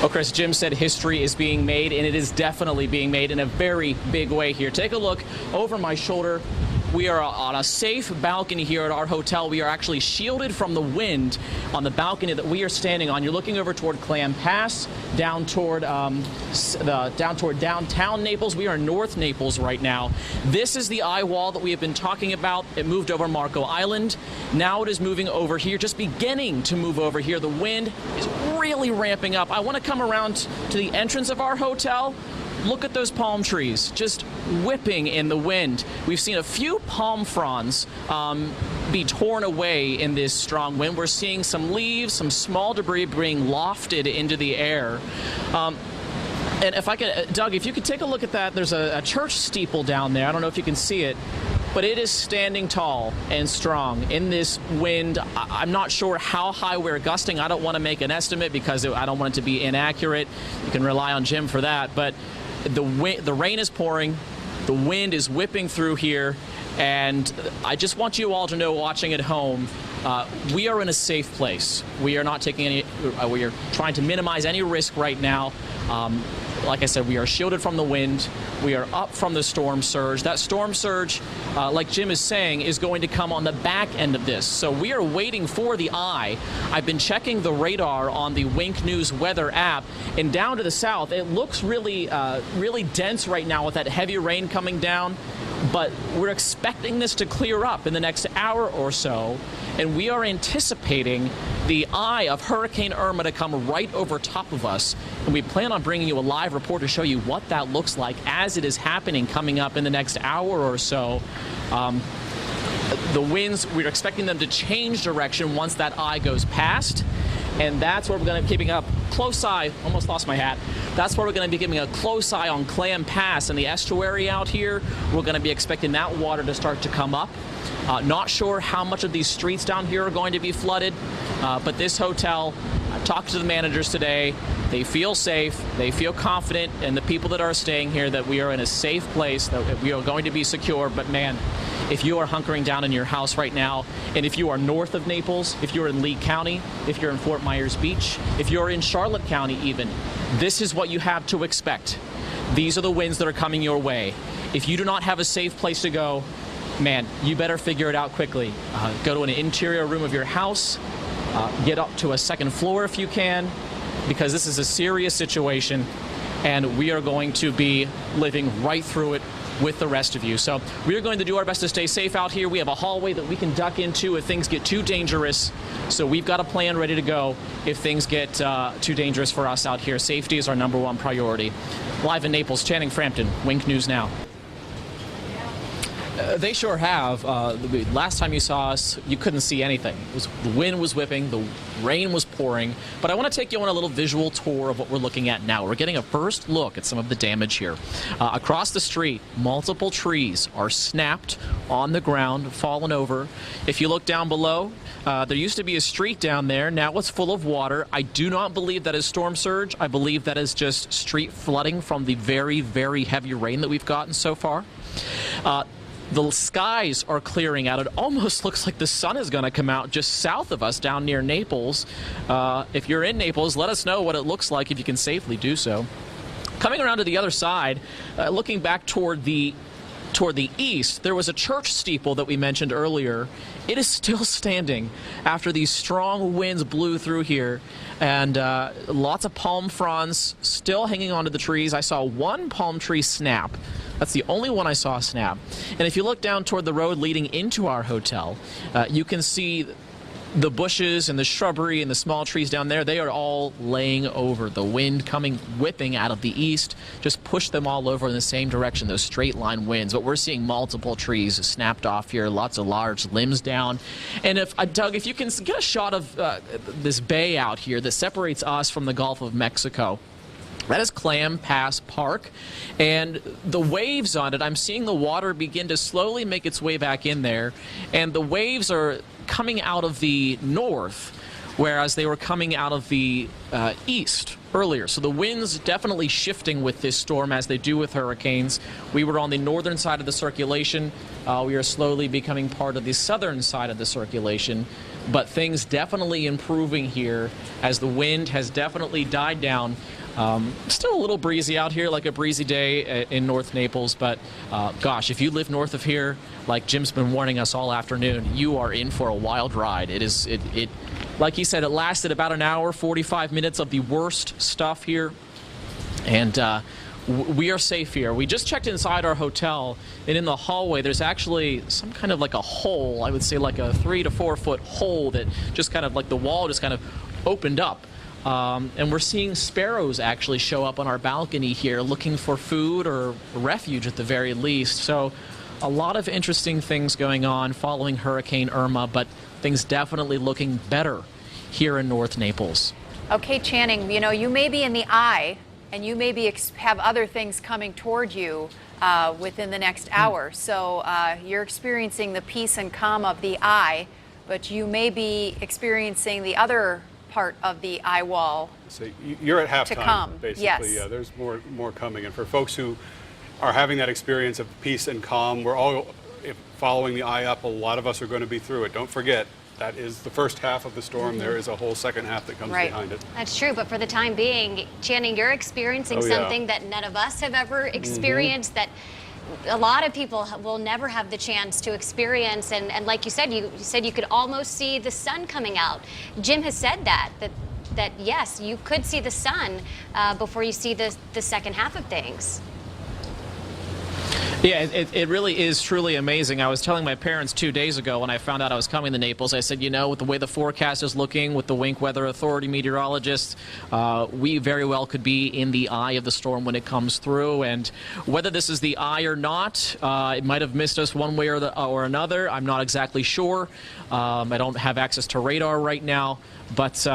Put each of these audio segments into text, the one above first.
Well, Chris, Jim said history is being made, and it is definitely being made in a very big way here. Take a look over my shoulder. We are on a safe balcony here at our hotel. We are actually shielded from the wind on the balcony that we are standing on. You're looking over toward Clam Pass, down toward downtown Naples. We are in North Naples right now. This is the eye wall that we have been talking about. It moved over Marco Island. Now it is moving over here, just beginning to move over here. The wind is really ramping up. I want to come around to the entrance of our hotel. Look at those palm trees just whipping in the wind. We've seen a few palm fronds be torn away in this strong wind. We're seeing some leaves, some small debris being lofted into the air. And if I could, Doug, if you could take a look at that, there's a church steeple down there. I don't know if you can see it, but it is standing tall and strong in this wind. I'm not sure how high we're gusting. I don't want to make an estimate because I don't want it to be inaccurate. You can rely on Jim for that. But the rain is pouring, the wind is whipping through here, and I just want you all to know, watching at home, we are in a safe place. We are not taking any, we are trying to minimize any risk right now. Like I said, we are shielded from the wind. We are up from the storm surge. That storm surge, like Jim is saying, is going to come on the back end of this. So we are waiting for the eye. I've been checking the radar on the Wink News weather app, and down to the south, it looks really, really dense right now with that heavy rain coming down. But we're expecting this to clear up in the next hour or so, and we are anticipating the eye of Hurricane Irma to come right over top of us. And we plan on bringing you a live report to show you what that looks like as it is happening coming up in the next hour or so. The winds, we're expecting them to change direction once that eye goes past. And that's where we're going to be keeping a close eye. Almost lost my hat. That's where we're going to be keeping a close eye on Clam Pass and the estuary out here. We're going to be expecting that water to start to come up. Not sure how much of these streets down here are going to be flooded, but this hotel, I talked to the managers today. They feel safe. They feel confident, and the people that are staying here, that we are in a safe place, that we are going to be secure. But man, if you are hunkering down in your house right now, and if you are north of Naples, if you're in Lee County, if you're in Fort Myers Beach, if you're in Charlotte County even, this is what you have to expect. These are the winds that are coming your way. If you do not have a safe place to go, man, you better figure it out quickly. Go to an interior room of your house, get up to a second floor if you can, because this is a serious situation, and we are going to be living right through it with the rest of you. So we are going to do our best to stay safe out here. We have a hallway that we can duck into if things get too dangerous. So we've got a plan ready to go if things get too dangerous for us out here. Safety is our #1 priority. Live in Naples, Channing Frampton, Wink News Now. They sure have. Last time you saw us, you couldn't see anything. The wind was whipping, the rain was pouring. But I want to take you on a little visual tour of what we're looking at now. We're getting a first look at some of the damage here. Across the street, multiple trees are snapped on the ground, fallen over. If you look down below, there used to be a street down there. Now it's full of water. I do not believe that is storm surge. I believe that is just street flooding from the very, very heavy rain that we've gotten so far. The skies are clearing out. It almost looks like the sun is going to come out just south of us down near Naples. If you're in Naples, let us know what it looks like if you can safely do so. Coming around to the other side, looking back toward the east, there was a church steeple that we mentioned earlier. It is still standing after these strong winds blew through here, and lots of palm fronds still hanging onto the trees. I saw one palm tree snap. That's the only one I saw snap. And if you look down toward the road leading into our hotel, you can see the bushes and the shrubbery and the small trees down there. They are all laying over. The wind coming whipping out of the east just pushed them all over in the same direction, those straight line winds. But we're seeing multiple trees snapped off here, lots of large limbs down. And if Doug, if you can get a shot of this bay out here that separates us from the Gulf of Mexico. That is Clam Pass Park, and the waves on it, I'm seeing the water begin to slowly make its way back in there, and the waves are coming out of the north, whereas they were coming out of the east earlier. So the winds definitely shifting with this storm, as they do with hurricanes. We were on the northern side of the circulation. We are slowly becoming part of the southern side of the circulation. but things definitely improving here as the wind has definitely died down. Still a little breezy out here, like a breezy day in North Naples, but gosh, if you live north of here, like Jim's been warning us all afternoon, you are in for a wild ride. It like he said, it lasted about an hour, 45 minutes of the worst stuff here, and we are safe here. We just checked inside our hotel, and in the hallway there's actually some kind of like a hole, I would say like a 3 to 4 foot hole that just kind of like the wall just kind of opened up. And we're seeing sparrows actually show up on our balcony here looking for food or refuge at the very least. So a lot of interesting things going on following Hurricane Irma, but things definitely looking better here in North Naples. Okay, Channing, you know, you may be in the eye and you may be have other things coming toward you within the next hour. So you're experiencing the peace and calm of the eye, but you may be experiencing the other part of the eye wall. So you're at halftime, to come. basically. Yes. Yeah, there's more coming. And for folks who are having that experience of peace and calm, we're all following the eye up. A lot of us are going to be through it. Don't forget, that is the first half of the storm. There is a whole second half that comes behind it. That's true, but for the time being, Channing, you're experiencing something that none of us have ever experienced, that a lot of people will never have the chance to experience. And like you said you could almost see the sun coming out. Jim has said that yes, you could see the sun before you see the second half of things. Yeah, it really is truly amazing. I was telling my parents 2 days ago when I found out I was coming to Naples, I said, you know, with the way the forecast is looking, with the Wink Weather Authority meteorologists, we very well could be in the eye of the storm when it comes through. And whether this is the eye or not, it might have missed us one way or another. I'm not exactly sure. I don't have access to radar right now. But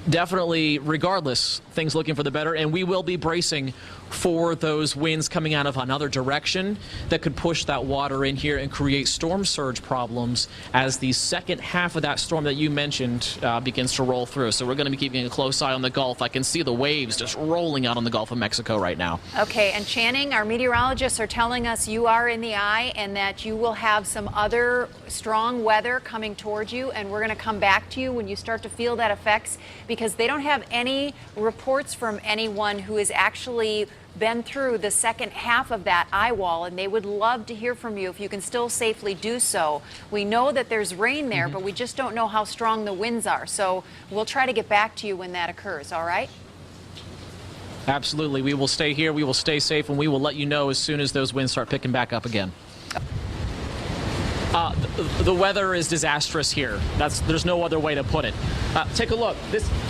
definitely, regardless, things looking for the better, and we will be bracing for those winds coming out of another direction that could push that water in here and create storm surge problems as the second half of that storm that you mentioned begins to roll through. So we're going to be keeping a close eye on the Gulf. I can see the waves just rolling out on the Gulf of Mexico right now. Okay, and Channing, our meteorologists are telling us you are in the eye and that you will have some other strong weather coming towards you, and we're going to come back to you when you start to feel that effects, because they don't have any reports from anyone who has actually been through the second half of that eye wall, and they would love to hear from you if you can still safely do so. We know that there's rain there, but we just don't know how strong the winds are. So we'll try to get back to you when that occurs, all right? Absolutely. We will stay here. We will stay safe, and we will let you know as soon as those winds start picking back up again. The weather is disastrous here. There's no other way to put it. Take a look.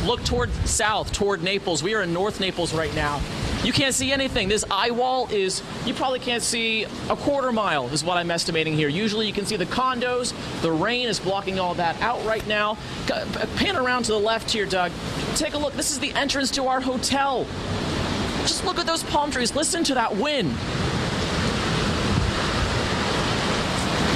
Look toward south, toward Naples. We are in North Naples right now. You can't see anything. This eye wall you probably can't see a quarter mile is what I'm estimating here. Usually you can see the condos. The rain is blocking all that out right now. Pan around to the left here, Doug. Take a look. This is the entrance to our hotel. Just look at those palm trees. Listen to that wind.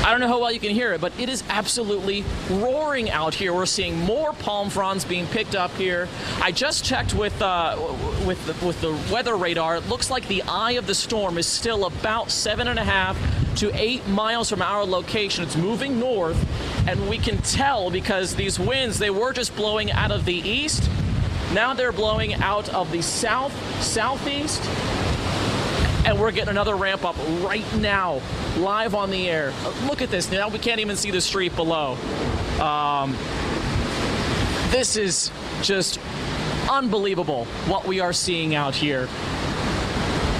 I don't know how well you can hear it, but it is absolutely roaring out here. We're seeing more palm fronds being picked up here. I just checked with the weather radar. It looks like the eye of the storm is still about 7.5 to 8 miles from our location. It's moving north, and we can tell because these winds, they were just blowing out of the east. Now they're blowing out of the southeast. And we're getting another ramp up right now, live on the air. Look at this. Now we can't even see the street below. This is just unbelievable what we are seeing out here.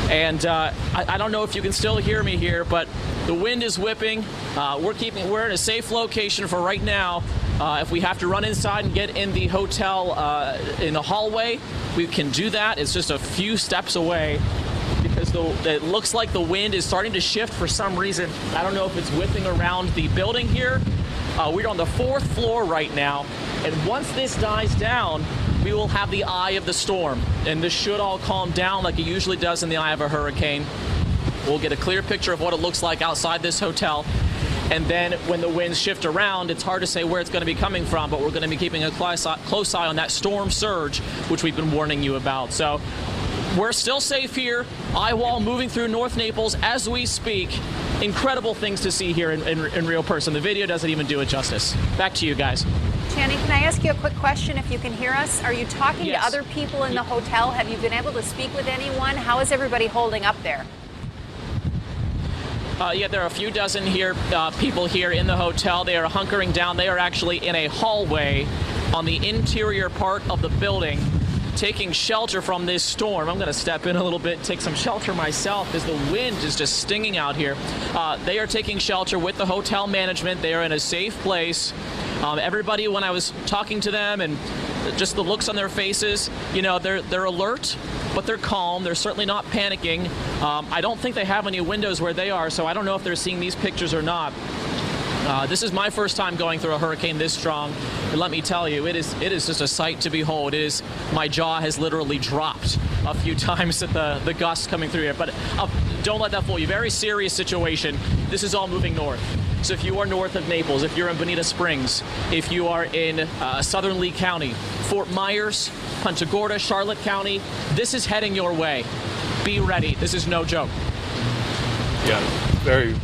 And I don't know if you can still hear me here, but the wind is whipping. We're in a safe location for right now. If we have to run inside and get in the hotel in the hallway, we can do that. It's just a few steps away. Because it looks like the wind is starting to shift for some reason. I don't know if it's whipping around the building here. We're on the 4th floor right now, and once this dies down, we will have the eye of the storm, and this should all calm down like it usually does in the eye of a hurricane. We'll get a clear picture of what it looks like outside this hotel, and then when the winds shift around, it's hard to say where it's going to be coming from, but we're going to be keeping a close eye on that storm surge, which we've been warning you about. So we're still safe here. Eye wall moving through North Naples as we speak. incredible things to see here in real person. The video doesn't even do it justice. Back to you guys. Channing, can I ask you a quick question if you can hear us? Are you talking Yes. to other people in the hotel? Have you been able to speak with anyone? How is everybody holding up there? Yeah, there are a few dozen here, people here in the hotel. They are hunkering down. They are actually in a hallway on the interior part of the building, taking shelter from this storm. I'm going to step in a little bit, take some shelter myself because the wind is just stinging out here. They are taking shelter with the hotel management. They are in a safe place. Everybody, when I was talking to them and just the looks on their faces, you know, they're alert, but they're calm. They're certainly not panicking. I don't think they have any windows where they are, so I don't know if they're seeing these pictures or not. This is my first time going through a hurricane this strong, and let me tell you, it is just a sight to behold. My jaw has literally dropped a few times at the gusts coming through here. But don't let that fool you. Very serious situation. This is all moving north. So if you are north of Naples, if you're in Bonita Springs, if you are in southern Lee County, Fort Myers, Punta Gorda, Charlotte County, this is heading your way. Be ready. This is no joke. Yeah, very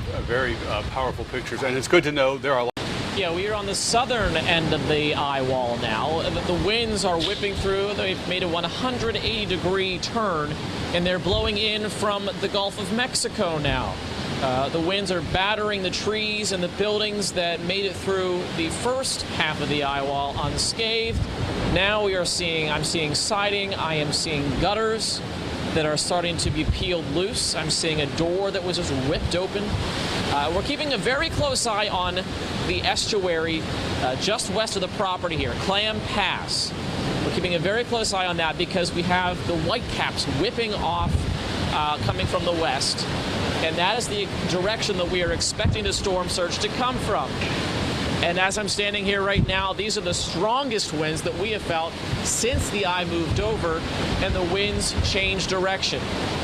powerful pictures, and it's good to know there are. Yeah, we are on the southern end of the eye wall now. The winds are whipping through. They've made a 180-degree turn, and they're blowing in from the Gulf of Mexico now. The winds are battering the trees and the buildings that made it through the first half of the eye wall unscathed. Now I'm seeing siding, I am seeing gutters that are starting to be peeled loose. I'm seeing a door that was just whipped open. We're keeping a very close eye on the estuary just west of the property here, Clam Pass. We're keeping a very close eye on that because we have the whitecaps whipping off coming from the west. And that is the direction that we are expecting the storm surge to come from. And as I'm standing here right now, these are the strongest winds that we have felt since the eye moved over and the winds changed direction.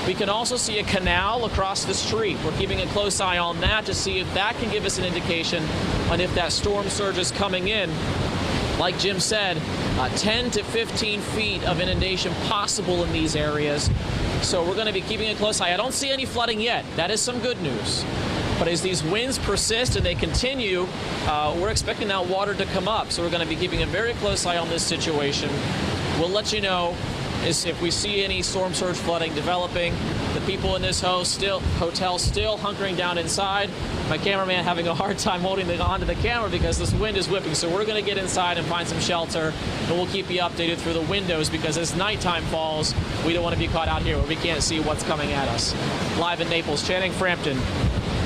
We can also see a canal across the street. We're keeping a close eye on that to see if that can give us an indication on if that storm surge is coming in. Like Jim said, 10 to 15 feet of inundation possible in these areas. So we're going to be keeping a close eye. I don't see any flooding yet. That is some good news. But as these winds persist and they continue, we're expecting that water to come up. So we're going to be keeping a very close eye on this situation. We'll let you know if we see any storm surge flooding developing. The people in this hotel still hunkering down inside. My cameraman having a hard time holding onto the camera because this wind is whipping. So we're going to get inside and find some shelter, and we'll keep you updated through the windows because as nighttime falls, we don't want to be caught out here where we can't see what's coming at us. Live in Naples, Channing, Frampton,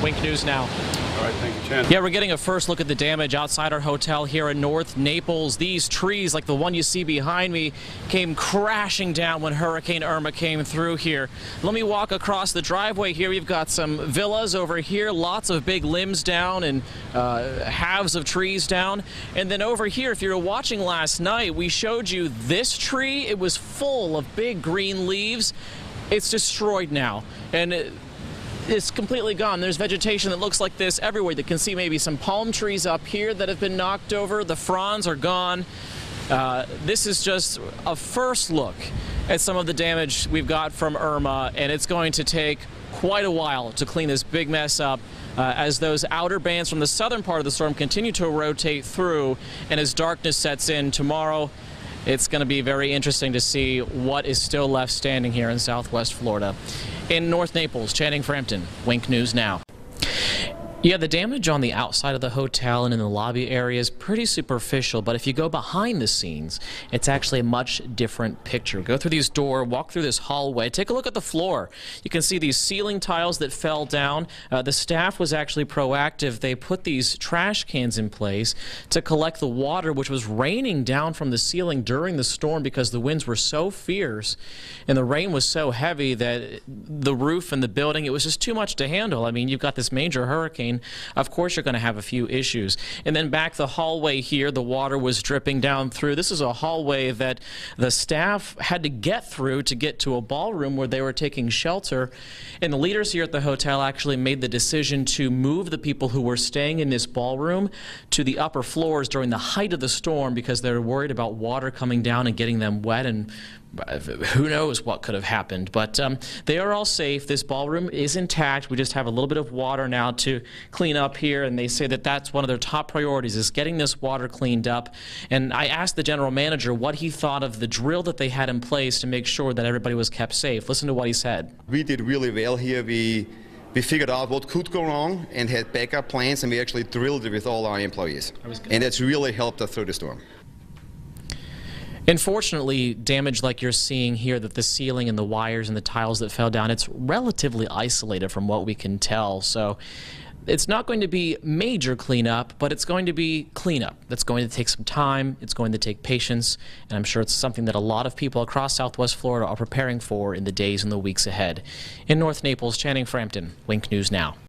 Wink News Now. All right, thank you, Chan. Yeah, we're getting a first look at the damage outside our hotel here in North Naples. These trees, like the one you see behind me, came crashing down when Hurricane Irma came through here. Let me walk across the driveway here. We've got some villas over here, lots of big limbs down and halves of trees down. And then over here, if you were watching last night, we showed you this tree. It was full of big green leaves. It's destroyed now. And it's completely gone. There's vegetation that looks like this everywhere. You can see maybe some palm trees up here that have been knocked over. The fronds are gone. This is just a first look at some of the damage we've got from Irma, and it's going to take quite a while to clean this big mess up as those outer bands from the southern part of the storm continue to rotate through, and as darkness sets in tomorrow, it's going to be very interesting to see what is still left standing here in southwest Florida. In North Naples, Channing, Frampton, Wink News Now. Yeah, the damage on the outside of the hotel and in the lobby area is pretty superficial, but if you go behind the scenes, it's actually a much different picture. Go through these doors, walk through this hallway, take a look at the floor. You can see these ceiling tiles that fell down. The staff was actually proactive. They put these trash cans in place to collect the water, which was raining down from the ceiling during the storm because the winds were so fierce and the rain was so heavy that the roof and the building, it was just too much to handle. I mean, you've got this major hurricane. Of course, you're going to have a few issues. And then back the hallway here, the water was dripping down through. This is a hallway that the staff had to get through to get to a ballroom where they were taking shelter. And the leaders here at the hotel actually made the decision to move the people who were staying in this ballroom to the upper floors during the height of the storm because they were worried about water coming down and getting them wet and who knows what could have happened, but they are all safe. This ballroom is intact. We just have a little bit of water now to clean up here, and they say that that's one of their top priorities, is getting this water cleaned up. And I asked the general manager what he thought of the drill that they had in place to make sure that everybody was kept safe. Listen to what he said. We did really well here. We figured out what could go wrong and had backup plans, and we actually drilled it with all our employees. And that's really helped us through the storm. Unfortunately, damage like you're seeing here, that the ceiling and the wires and the tiles that fell down, it's relatively isolated from what we can tell. So it's not going to be major cleanup, but it's going to be cleanup. That's going to take some time. It's going to take patience. And I'm sure it's something that a lot of people across Southwest Florida are preparing for in the days and the weeks ahead. In North Naples, Channing Frampton, Wink News Now.